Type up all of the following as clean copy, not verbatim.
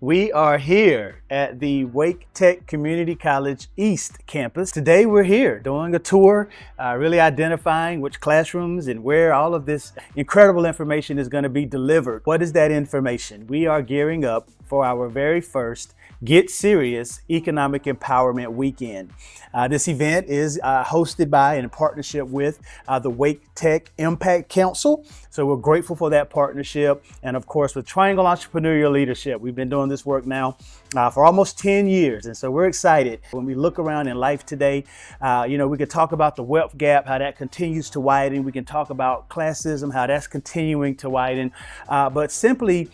We are here at the Wake Tech Community College East campus. Today we're here doing a tour, really identifying which classrooms and where all of this incredible information is going to be delivered. What is that information? We are gearing up for our very first Get Serious Economic Empowerment Weekend. This event is hosted by and in partnership with the Wake Tech Impact Council. So we're grateful for that partnership. And of course, with Triangle Entrepreneurial Leadership, we've been doing this work now for almost 10 years. And so we're excited. When we look around in life today, we could talk about the wealth gap, how that continues to widen. We can talk about classism, how that's continuing to widen. But simply,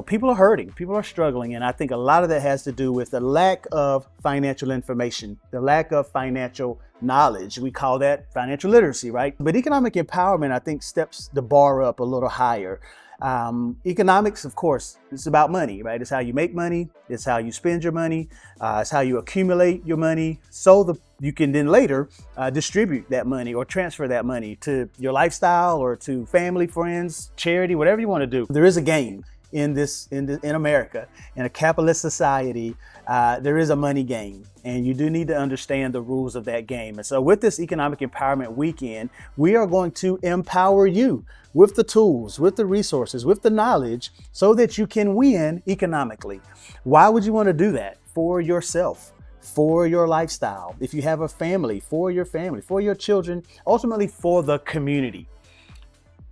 people are hurting, people are struggling. And I think a lot of that has to do with the lack of financial information, the lack of financial knowledge. We call that financial literacy, right? But economic empowerment, I think, steps the bar up a little higher. Economics, of course, it's about money, right? It's how you make money. It's how you spend your money. It's how you accumulate your money so you can then later distribute that money or transfer that money to your lifestyle or to family, friends, charity, whatever you want to do. There is a game in America, in a capitalist society. There is a money game, and you do need to understand the rules of that game. And so with this Economic Empowerment Weekend, we are going to empower you with the tools, with the resources, with the knowledge so that you can win economically. Why would you want to do that? For yourself, for your lifestyle. If you have a family, for your children, ultimately for the community.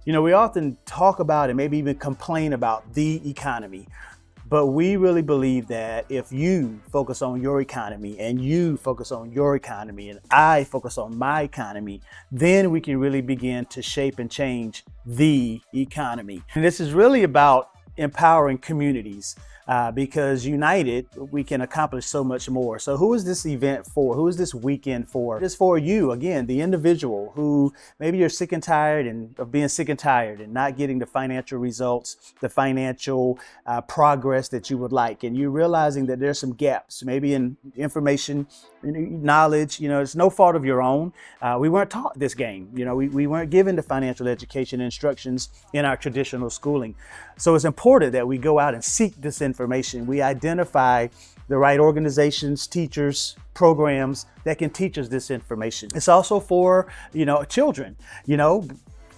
We often talk about and maybe even complain about the economy, but we really believe that if you focus on your economy and you focus on your economy and I focus on my economy, then we can really begin to shape and change the economy. And this is really about empowering communities. Because united, we can accomplish so much more. So who is this event for? Who is this weekend for? It's for you, again, the individual who maybe you're sick and tired of being sick and tired and not getting the financial results, the financial progress that you would like. And you're realizing that there's some gaps, maybe in information, knowledge. It's no fault of your own. We weren't taught this game. We weren't given the financial education instructions in our traditional schooling. So it's important that we go out and seek this information. We identify the right organizations, teachers, programs that can teach us this information. It's also for, children.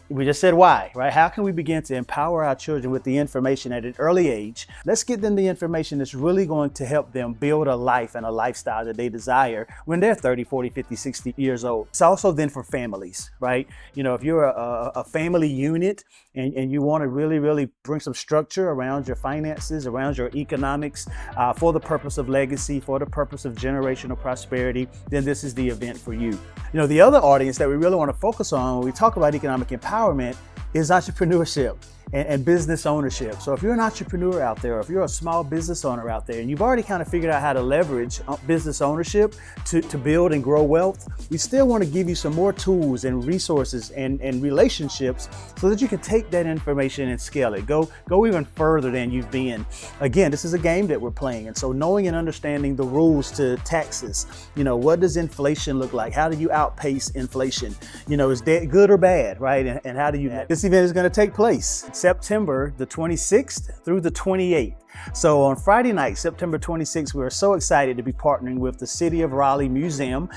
We just said why, right? How can we begin to empower our children with the information at an early age? Let's get them the information that's really going to help them build a life and a lifestyle that they desire when they're 30, 40, 50, 60 years old. It's also then for families, right? If you're a family unit and you want to really, really bring some structure around your finances, around your economics, for the purpose of legacy, for the purpose of generational prosperity, then this is the event for you. The other audience that we really want to focus on when we talk about economic empowerment is entrepreneurship and business ownership. So if you're an entrepreneur out there, or if you're a small business owner out there, and you've already kind of figured out how to leverage business ownership to build and grow wealth, we still want to give you some more tools and resources and relationships so that you can take that information and scale it. Go even further than you've been. Again, this is a game that we're playing. And so knowing and understanding the rules to taxes, what does inflation look like? How do you outpace inflation? Is that good or bad, right? And how do you, this event is going to take place September the 26th through the 28th. So on Friday night, September 26th, we are so excited to be partnering with the City of Raleigh Museum,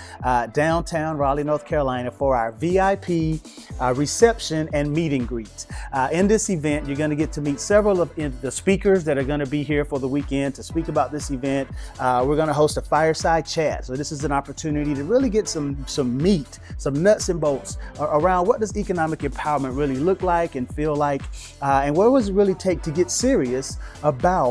downtown Raleigh, North Carolina, for our VIP reception and meet and greet. In this event, you're going to get to meet several of the speakers that are going to be here for the weekend to speak about this event. We're going to host a fireside chat. So this is an opportunity to really get some meat, some nuts and bolts around what does economic empowerment really look like and feel like, and what does it really take to get serious about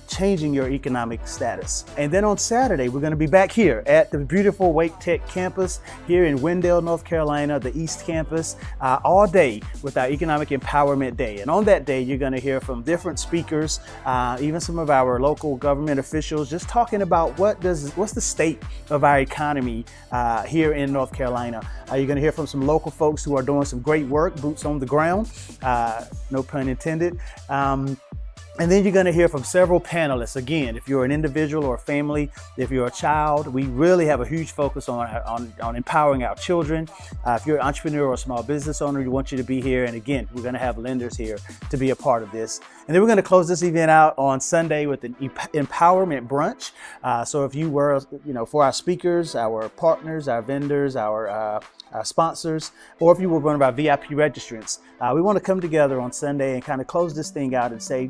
changing your economic status. And then on Saturday, we're going to be back here at the beautiful Wake Tech campus here in Wendell, North Carolina, the East Campus, all day with our Economic Empowerment Day. And on that day, you're going to hear from different speakers, even some of our local government officials, just talking about what's the state of our economy here in North Carolina. You're going to hear from some local folks who are doing some great work, boots on the ground, no pun intended. And then you're going to hear from several panelists. Again, if you're an individual or a family, if you're a child, we really have a huge focus on empowering our children. If you're an entrepreneur or a small business owner, we want you to be here. And again, we're going to have lenders here to be a part of this. And then we're going to close this event out on Sunday with an empowerment brunch. So if you were, for our speakers, our partners, our vendors, our sponsors, or if you were one of our VIP registrants, we want to come together on Sunday and kind of close this thing out and say,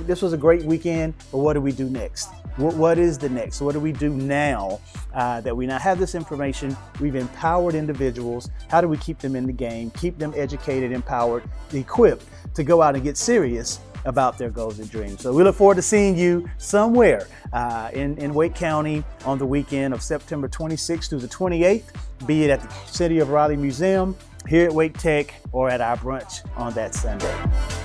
this was a great weekend, but what do we do next? What is the next? So what do we do now that we now have this information? We've empowered individuals. How do we keep them in the game, keep them educated, empowered, equipped to go out and get serious about their goals and dreams? So we look forward to seeing you somewhere in Wake County on the weekend of September 26th through the 28th, be it at the City of Raleigh Museum, here at Wake Tech, or at our brunch on that Sunday.